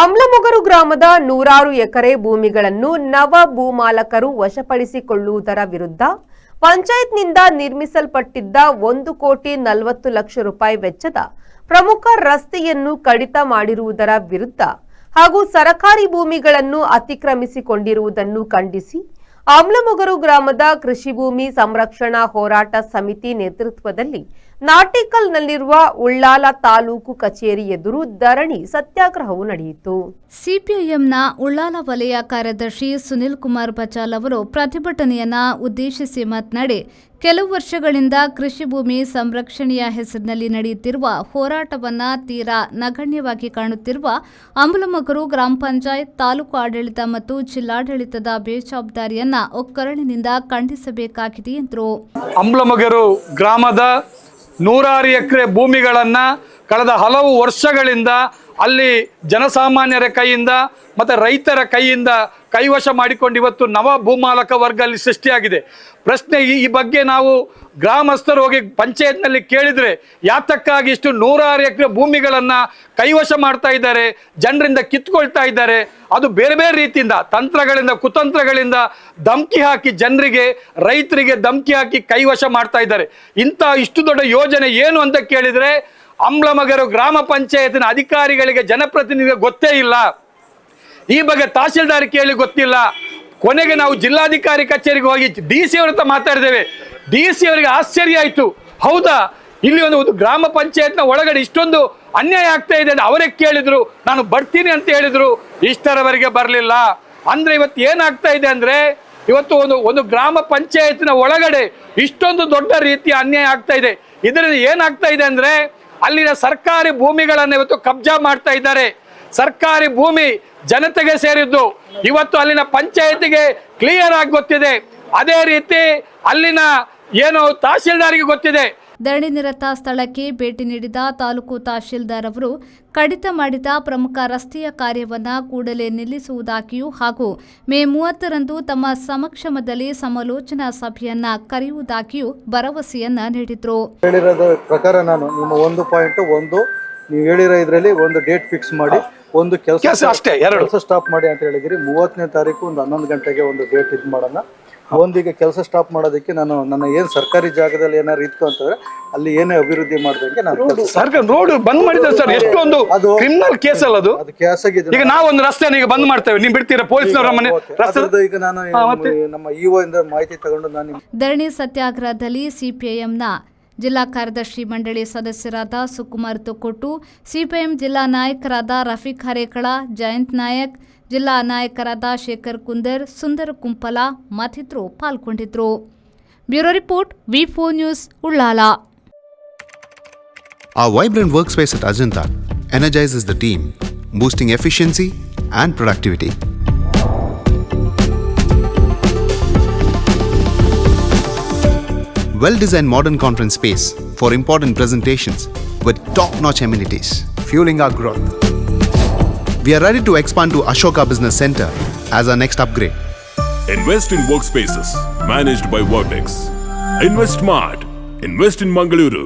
ಅಮ್ಲಮೊಗರು ಗ್ರಾಮದ 100 ಎಕರೆ ಭೂಮಿಗಳನ್ನು ನವ ಭೂಮಾಲಕರು ವಶಪಡಿಸಿಕೊಳ್ಳುವುದರ ವಿರುದ್ಧ ಪಂಚಾಯತ್ನಿಂದ ನಿರ್ಮಿಸಲ್ಪಟ್ಟಿದ್ದ 1,40,40,00,000 ರೂಪಾಯಿ ವೆಚ್ಚದ ಪ್ರಮುಖ ರಸ್ತೆಯನ್ನು ಕಡಿತ ಮಾಡಿರುವುದರ ವಿರುದ್ಧ ಹಾಗೂ ಸರ್ಕಾರಿ ಭೂಮಿಗಳನ್ನು ಅತಿಕ್ರಮಿಸಿಕೊಂಡಿರುವುದನ್ನು ಖಂಡಿಸಿ ಅಮ್ಲಮೊಗರು ಗ್ರಾಮದ ಕೃಷಿ ಭೂಮಿ ಸಂರಕ್ಷಣಾ ಹೋರಾಟ ಸಮಿತಿ ನೇತೃತ್ವದಲ್ಲಿ ನಾಟಿಕಲ್ನಲ್ಲಿರುವ ಉಳ್ಳಾಲ ತಾಲೂಕು ಕಚೇರಿ ಎದುರು ಧರಣಿ ಸತ್ಯಾಗ್ರಹವು ನಡೆಯಿತು. ಸಿಪಿಐಎಂನ ಉಳ್ಳಾಲ ವಲಯ ಕಾರ್ಯದರ್ಶಿ ಸುನಿಲ್ ಕುಮಾರ್ ಬಚಾಲ್ ಅವರು ಪ್ರತಿಭಟನೆಯನ್ನ ಉದ್ದೇಶಿಸಿ ಮಾತನಾಡಿ, ಕೆಲವು ವರ್ಷಗಳಿಂದ ಕೃಷಿ ಭೂಮಿ ಸಂರಕ್ಷಣೆಯ ಹೆಸರಿನಲ್ಲಿ ನಡೆಯುತ್ತಿರುವ ಹೋರಾಟವನ್ನ ತೀರಾ ನಗಣ್ಯವಾಗಿ ಕಾಣುತ್ತಿರುವ ಅಮ್ಲಮೊಗರು ಗ್ರಾಮ ಪಂಚಾಯತ್, ತಾಲೂಕು ಆಡಳಿತ ಮತ್ತು ಜಿಲ್ಲಾಡಳಿತದ ಬೇಜವಾಬ್ದಾರಿಯನ್ನ ಒಕ್ಕರಣಿನಿಂದ ಖಂಡಿಸಬೇಕಾಗಿದೆ ಎಂದರು. ಅಮ್ಲಮೊಗರು ಗ್ರಾಮದ 100 ಎಕರೆ ಭೂಮಿಗಳನ್ನು ಕಳೆದ ಹಲವು ವರ್ಷಗಳಿಂದ ಅಲ್ಲಿ ಜನಸಾಮಾನ್ಯರ ಕೈಯಿಂದ ಮತ್ತು ರೈತರ ಕೈಯಿಂದ ಕೈವಶ ಮಾಡಿಕೊಂಡು ಇವತ್ತು ನವ ಭೂಮಾಲಕ ವರ್ಗ ಅಲ್ಲಿ ಸೃಷ್ಟಿಯಾಗಿದೆ. ಪ್ರಶ್ನೆ ಈ ಬಗ್ಗೆ ನಾವು ಗ್ರಾಮಸ್ಥರು ಹೋಗಿ ಪಂಚಾಯತ್ನಲ್ಲಿ ಕೇಳಿದರೆ ಯಾತಕ್ಕಾಗಿ ಇಷ್ಟು 100 ಎಕರೆ ಭೂಮಿಗಳನ್ನು ಕೈವಶ ಮಾಡ್ತಾ ಇದ್ದಾರೆ, ಜನರಿಂದ ಕಿತ್ಕೊಳ್ತಾ ಇದ್ದಾರೆ, ಅದು ಬೇರೆ ಬೇರೆ ರೀತಿಯಿಂದ ತಂತ್ರಗಳಿಂದ ಕುತಂತ್ರಗಳಿಂದ ಧಮಕಿ ಹಾಕಿ ಜನರಿಗೆ ರೈತರಿಗೆ ಧಮಕಿ ಹಾಕಿ ಕೈವಶ ಮಾಡ್ತಾ ಇದ್ದಾರೆ. ಇಂಥ ಇಷ್ಟು ದೊಡ್ಡ ಯೋಜನೆ ಏನು ಅಂತ ಕೇಳಿದರೆ ಅಮ್ಲಮೊಗರು ಗ್ರಾಮ ಪಂಚಾಯತಿನ ಅಧಿಕಾರಿಗಳಿಗೆ ಜನಪ್ರತಿನಿಧಿಗೆ ಗೊತ್ತೇ ಇಲ್ಲ. ಈ ಬಗ್ಗೆ ತಹಶೀಲ್ದಾರ್ ಕೇಳಿ ಗೊತ್ತಿಲ್ಲ. ಕೊನೆಗೆ ನಾವು ಜಿಲ್ಲಾಧಿಕಾರಿ ಕಚೇರಿಗೆ ಹೋಗಿ DC ಅವ್ರ ಹತ್ರ ಮಾತಾಡಿದ್ದೇವೆ. DC ಅವರಿಗೆ ಆಶ್ಚರ್ಯ ಆಯಿತು, ಹೌದಾ ಇಲ್ಲಿ ಒಂದು ಗ್ರಾಮ ಪಂಚಾಯತ್ನ ಒಳಗಡೆ ಇಷ್ಟೊಂದು ಅನ್ಯಾಯ ಆಗ್ತಾ ಇದೆ ಅಂತ ಅವರೇ ಕೇಳಿದ್ರು, ನಾನು ಬರ್ತೀನಿ ಅಂತ ಹೇಳಿದ್ರು, ಇಷ್ಟರವರೆಗೆ ಬರಲಿಲ್ಲ. ಅಂದ್ರೆ ಇವತ್ತು ಏನಾಗ್ತಾ ಇದೆ ಅಂದ್ರೆ ಇವತ್ತು ಒಂದು ಗ್ರಾಮ ಪಂಚಾಯತ್ನ ಒಳಗಡೆ ಇಷ್ಟೊಂದು ದೊಡ್ಡ ರೀತಿಯ ಅನ್ಯಾಯ ಆಗ್ತಾ ಇದೆ. ಇದರಿಂದ ಏನಾಗ್ತಾ ಇದೆ ಅಂದ್ರೆ ಅಲ್ಲಿನ ಸರ್ಕಾರಿ ಭೂಮಿಗಳನ್ನು ಇವತ್ತು ಕಬ್ಜಾ ಮಾಡ್ತಾ ಇದ್ದಾರೆ. ಸರ್ಕಾರಿ ಭೂಮಿ ಜನತೆಗೆ ಸೇರಿದ್ದು ಇವತ್ತು ಅಲ್ಲಿನ ಪಂಚಾಯತಿಗೆ ಕ್ಲಿಯರ್ ಆಗಿ ಗೊತ್ತಿದೆ. ಅದೇ ರೀತಿ ಅಲ್ಲಿನ ಏನು ತಹಶೀಲ್ದಾರ್ಗೆ ಗೊತ್ತಿದೆ. ಧರಣಿ ನಿರತ ಸ್ಥಳಕ್ಕೆ ಭೇಟಿ ನೀಡಿದ ತಾಲೂಕು ತಹಶೀಲ್ದಾರ್ ಅವರು ಕಡಿತ ಮಾಡಿದ ಪ್ರಮುಖ ರಸ್ತೆಯ ಕಾರ್ಯವನ್ನ ಕೂಡಲೇ ನಿಲ್ಲಿಸುವುದಾಗಿಯೂ ಹಾಗೂ ಮೇ 30ರಂದು ತಮ್ಮ ಸಮಕ್ಷಮದಲ್ಲಿ ಸಮಾಲೋಚನಾ ಸಭೆಯನ್ನ ಕರೆಯುವುದಾಗಿಯೂ ಭರವಸೆಯನ್ನ ನೀಡಿದ್ರು. ಹೇಳಿರೋದ ಪ್ರಕಾರ ನಾನು ನಿಮ್ಮ 1.1 ನೀವು ಹೇಳಿರೋ ಇದರಲ್ಲಿ ಒಂದು ಡೇಟ್ ಫಿಕ್ಸ್ ಮಾಡಿ ಒಂದು ಕೆಲಸ ಅಷ್ಟೇ ಸ್ಟಾಪ್ ಮಾಡಿ ಅಂತ ಹೇಳಿದಿರಿ. 30ನೇ ತಾರೀಕು ಒಂದು 11 ಗಂಟೆಗೆ ಒಂದು ಡೇಟ್ ಇದು ಮಾಡೋಣ. ಒಂದೀಗ ಕೆಲಸ ಸ್ಟಾಪ್ ಮಾಡೋದಕ್ಕೆ ನನ್ನ ಏನು ಸರ್ಕಾರಿ ಜಾಗದಲ್ಲಿ ಏನಾದ್ರು ಇತ್ತು ಅಂತಂದ್ರೆ ಅಲ್ಲಿ ಏನೇ ಅಭಿವೃದ್ಧಿ ಮಾಡ್ದಂಗೆ ನಾನು ಸರ್ಕಾರ ರೋಡ್ ಬಂದ್ ಮಾಡಿದ್ದಾರೆ ಸರ್. ಎಷ್ಟೊಂದು ಕ್ರಿಮಿನಲ್ ಕೇಸ್ ಅಲ್ಲ ಅದು ಕೇಸ್ ಆಗಿದೆ. ಈಗ ನಾವು ಒಂದು ರಸ್ತೆ ಈಗ ಬಂದ್ ಮಾಡ್ತೇವೆ, ನೀವು ಬಿಡ್ತೀರಾ ಪೊಲೀಸ್ನವರ ಮನೆ ರಸ್ತೆ? ಈಗ ನಾನು ನಮ್ಮ EO ಇಂದ ಮಾಹಿತಿ ತಗೊಂಡು ನಾನು ಧರಣಿ ಸತ್ಯಾಗ್ರಹದಲ್ಲಿ ಸಿಪಿಐಎಂನ ಜಿಲ್ಲಾ ಕಾರ್ಯದರ್ಶಿ ಮಂಡಳಿ ಸದಸ್ಯರಾದ ಸುಕುಮಾರ್ ತೊಕ್ಕೊಟ್ಟು, ಸಿಪಿಎಂ ಜಿಲ್ಲಾ ನಾಯಕರಾದ ರಫೀಕ್ ಹರೇಕಳ, ಜಯಂತ್ ನಾಯಕ್, ಜಿಲ್ಲಾ ನಾಯಕರಾದ ಶೇಖರ್ ಕುಂದರ್, ಸುಂದರ ಕುಂಪಲ ಮತ್ತಿತರರು ಪಾಲ್ಗೊಂಡಿದ್ರು. Bureau report, V4 news, Ullal. Our vibrant workspace at Ajanta energizes the team, boosting efficiency and productivity. Well-designed modern conference space for important presentations with top-notch amenities, fueling our growth. We are ready to expand to Ashoka Business Center as our next upgrade. Invest in workspaces managed by Vertex. Invest smart. Invest in Mangaluru.